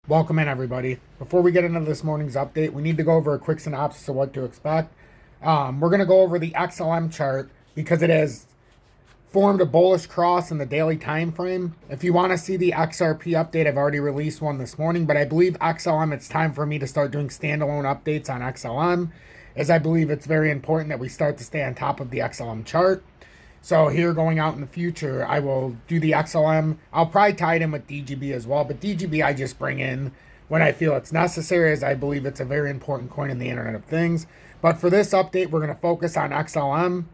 Welcome in, everybody. Before we get into this morning's update, we need to go over a quick synopsis of what to expect. We're going to go over the XLM chart because it has formed a bullish cross in the daily time frame. If you want to see the XRP update, I've already released one this morning, but I believe XLM, it's time for me to start doing standalone updates on XLM, as I believe it's very important that we start to stay on top of the XLM chart. So here going out in the future, I will do the XLM. I'll probably tie it in with DGB as well, but DGB I just bring in when I feel it's necessary, as I believe it's a very important coin in the Internet of Things. But for this update, we're going to focus on XLM,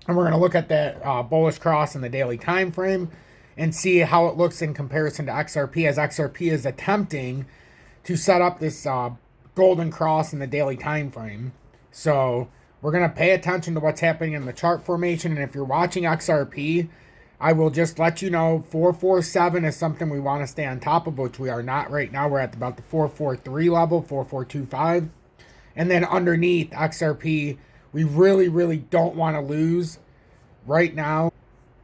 and we're going to look at that bullish cross in the daily time frame and see how it looks in comparison to XRP, as XRP is attempting to set up this golden cross in the daily time frame. So we're going to pay attention to what's happening in the chart formation. And if you're watching XRP, I will just let you know 447 is something we want to stay on top of, which we are not right now. We're at about the 443 level, 4425. And then underneath XRP, we really don't want to lose right now.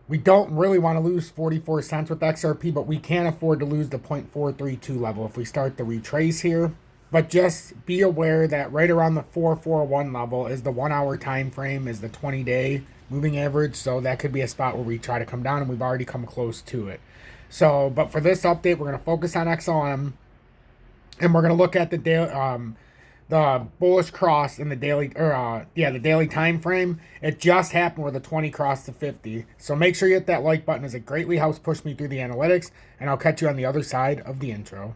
We don't really want to lose 44 cents with XRP, but we can't afford to lose the 0.432 level if we start to retrace here. But just be aware that right around the 441 level is the 1 hour time frame, is the 20-day moving average. So that could be a spot where we try to come down, and we've already come close to it. So, but for this update, we're going to focus on XLM, and we're going to look at the bullish cross in the daily, the daily time frame. It just happened where the 20 crossed the 50. So make sure you hit that like button, as it greatly helps push me through the analytics, and I'll catch you on the other side of the intro.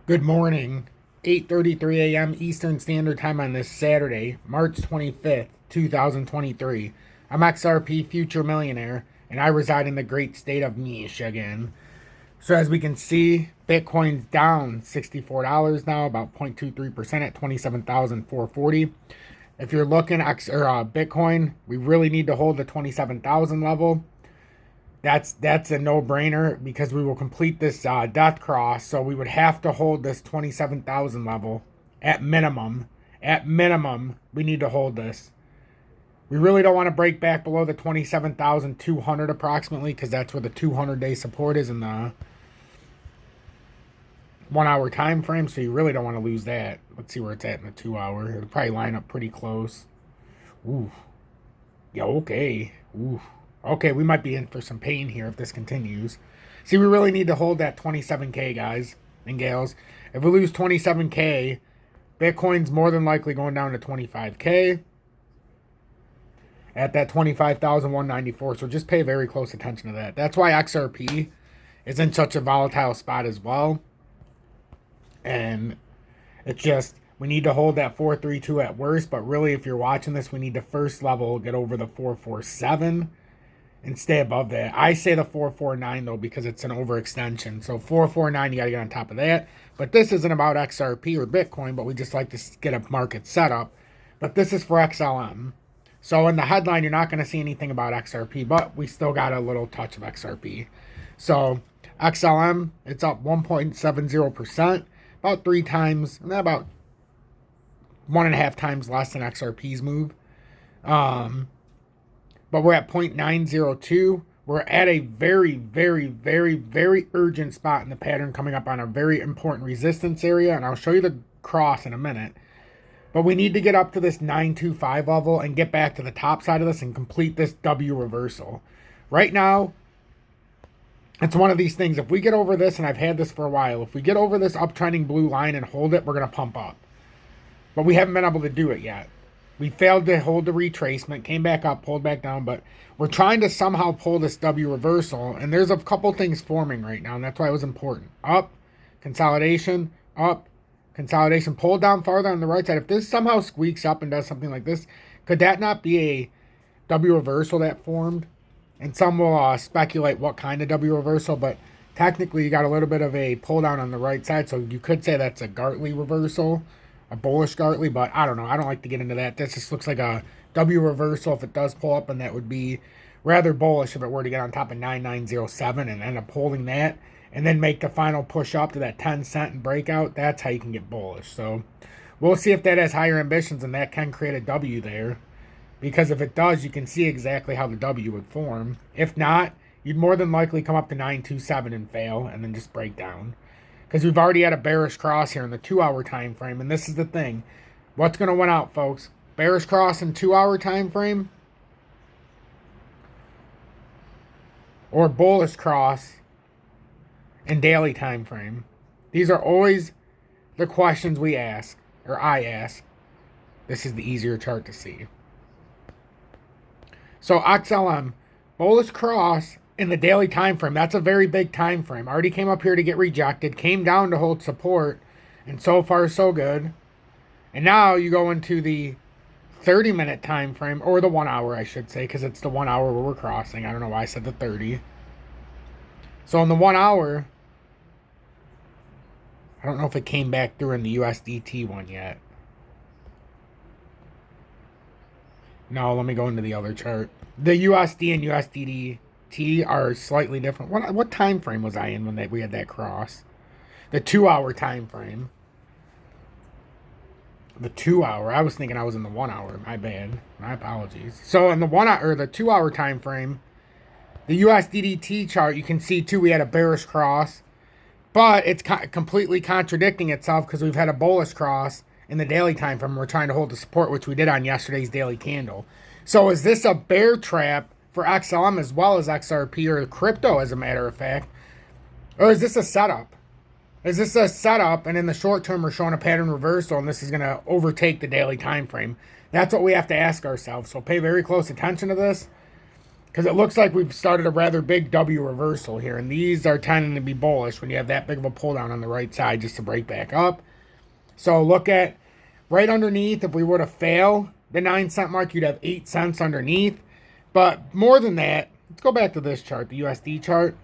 Good morning, 8:33 a.m. Eastern Standard Time on this Saturday, March 25th, 2023. I'm XRP Future Millionaire, and I reside in the great state of Michigan. So as we can see, Bitcoin's down $64 now, about 0.23% at 27,440. If you're looking at Bitcoin, we really need to hold the 27,000 level. That's a no-brainer, because we will complete this death cross. So we would have to hold this 27,000 level at minimum. At minimum, we need to hold this. We really don't want to break back below the 27,200 approximately, because that's where the 200-day support is in the 1 hour time frame. So you really don't want to lose that. Let's see where it's at in the 2 hour. It'll probably line up pretty close. Ooh. Yeah, okay. Ooh. Okay, we might be in for some pain here if this continues. See, we really need to hold that 27K, guys and gals. If we lose 27K, Bitcoin's more than likely going down to 25K at that 25,194. So just pay very close attention to that. That's why XRP is in such a volatile spot as well. And it's just, we need to hold that 432 at worst. But really, if you're watching this, we need to first level get over the 447 and stay above that. I say the 449 though, because it's an overextension. So 449, you got to get on top of that. But this isn't about XRP or Bitcoin, but we just like to get a market set up. But this is for XLM. So in the headline, you're not going to see anything about XRP, but we still got a little touch of XRP. So XLM, it's up 1.70%, about 3 times, about 1.5 times less than XRP's move. But we're at 0.902. We're at a very urgent spot in the pattern, coming up on a very important resistance area. And I'll show you the cross in a minute. But we need to get up to this 925 level and get back to the top side of this and complete this W reversal. Right now, it's one of these things. If we get over this, and I've had this for a while, if we get over this uptrending blue line and hold it, we're going to pump up. But we haven't been able to do it yet. We failed to hold the retracement, came back up, pulled back down, but we're trying to somehow pull this W reversal, and there's a couple things forming right now, and that's why it was important. Up, consolidation, pull down farther on the right side. If this somehow squeaks up and does something like this, could that not be a W reversal that formed? And some will speculate what kind of W reversal, but Technically, you got a little bit of a pull down on the right side, so you could say that's a Gartley reversal, a bullish Gartley, but I don't know. I don't like to get into that. This just looks like a W reversal if it does pull up, and that would be rather bullish if it were to get on top of 9907 and end up holding that, and then make the final push up to that 10-cent and breakout. That's how you can get bullish. So we'll see if that has higher ambitions, and that can create a W there. Because if it does, you can see exactly how the W would form. If not, you'd more than likely come up to 927 and fail, and then just break down. Because we've already had a bearish cross here in the 2-hour time frame, and this is the thing. What's going to win out, folks? Bearish cross in 2-hour time frame, or bullish cross in daily time frame? These are always the questions we ask, or I ask. This is the easier chart to see. So XLM, bullish cross in the daily time frame. That's a very big time frame. Already came up here to get rejected, came down to hold support, and so far so good. And now you go into the 30-minute time frame, or the 1 hour, I should say, because it's the 1 hour where we're crossing. I don't know why I said the 30. So in the 1 hour, I don't know if it came back through in the USDT one yet. No, let me go into the other chart. The USD and USDT are slightly different. What time frame was I in when we had that cross? The 2-hour time frame. The 2-hour. I was thinking I was in the 1 hour. My bad. My apologies. So in the 2-hour time frame, the USDT chart, you can see too we had a bearish cross, but it's completely contradicting itself because we've had a bullish cross in the daily time frame. We're trying to hold the support, which we did on yesterday's daily candle. So is this a bear trap for XLM as well as XRP or crypto, as a matter of fact? Or is this a setup? Is this a setup, and in the short term we're showing a pattern reversal, and this is going to overtake the daily time frame? That's what we have to ask ourselves. So pay very close attention to this, because it looks like we've started a rather big W reversal here, and these are tending to be bullish when you have that big of a pull down on the right side just to break back up. So look at right underneath. If we were to fail the 9-cent mark, you'd have 8 cents underneath. But more than that, let's go back to this chart, the USD chart.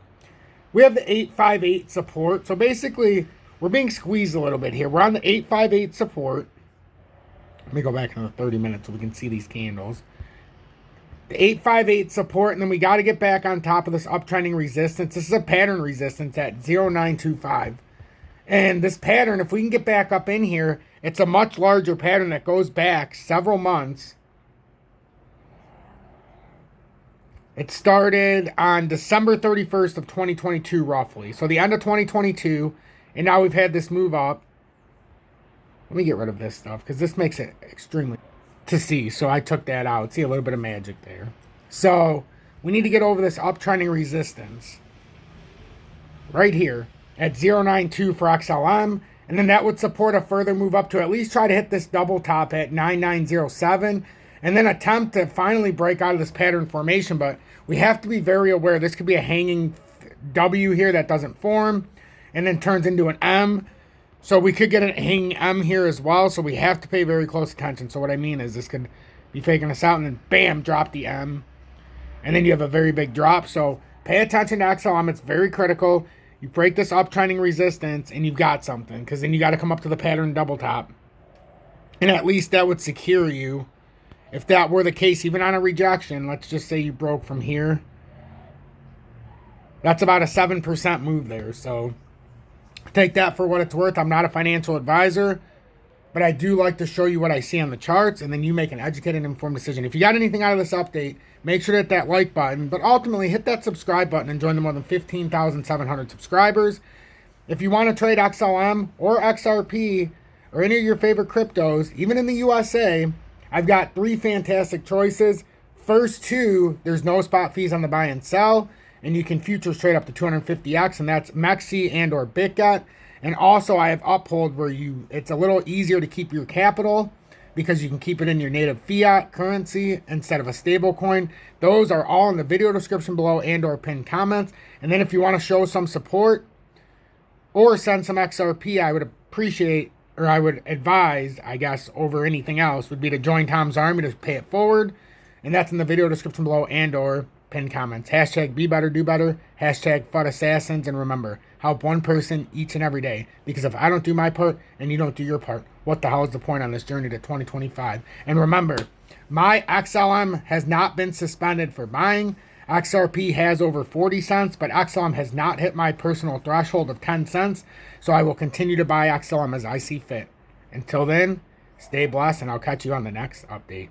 We have the 858 support. So basically, we're being squeezed a little bit here. We're on the 858 support. Let me go back in the 30 minutes so we can see these candles. The 858 support, and then we got to get back on top of this uptrending resistance. This is a pattern resistance at 0925. And this pattern, if we can get back up in here, it's a much larger pattern that goes back several months. It started on December 31st of 2022, roughly. So the end of 2022, and now we've had this move up. Let me get rid of this stuff, because this makes it extremely to see. So I took that out. See a little bit of magic there. So we need to get over this uptrending resistance right here at 092 for XLM. And then that would support a further move up to at least try to hit this double top at 9907. And then attempt to finally break out of this pattern formation. But we have to be very aware. This could be a hanging W here that doesn't form and then turns into an M. So we could get a hanging M here as well. So we have to pay very close attention. So what I mean is this could be faking us out and then bam, drop the M. And then you have a very big drop. So pay attention to XLM. It's very critical. You break this uptrending resistance and you've got something. Because then you got to come up to the pattern double top. And at least that would secure you. If that were the case, even on a rejection, let's just say you broke from here. That's about a 7% move there. So take that for what it's worth. I'm not a financial advisor, but I do like to show you what I see on the charts, and then you make an educated and informed decision. If you got anything out of this update, make sure to hit that like button, but ultimately hit that subscribe button and join the more than 15,700 subscribers. If you want to trade XLM or XRP or any of your favorite cryptos, even in the USA, I've got 3 fantastic choices. First 2, there's no spot fees on the buy and sell, and you can futures trade up to 250x, and that's MEXC and or BITGET. And also I have UPHOLD, where it's a little easier to keep your capital because you can keep it in your native fiat currency instead of a stable coin. Those are all in the video description below and or pinned comments. And then if you want to show some support or send some XRP, I would appreciate, or I would advise, I guess, over anything else, would be to join Tom's Army to pay it forward. And that's in the video description below and or pinned comments. Hashtag be better, do better. Hashtag FUD assassins. And remember, help one person each and every day. Because if I don't do my part and you don't do your part, what the hell is the point on this journey to 2025? And remember, my XLM has not been suspended for buying. XRP has over 40 cents, but XLM has not hit my personal threshold of 10 cents. So I will continue to buy XLM as I see fit. Until then, stay blessed, and I'll catch you on the next update.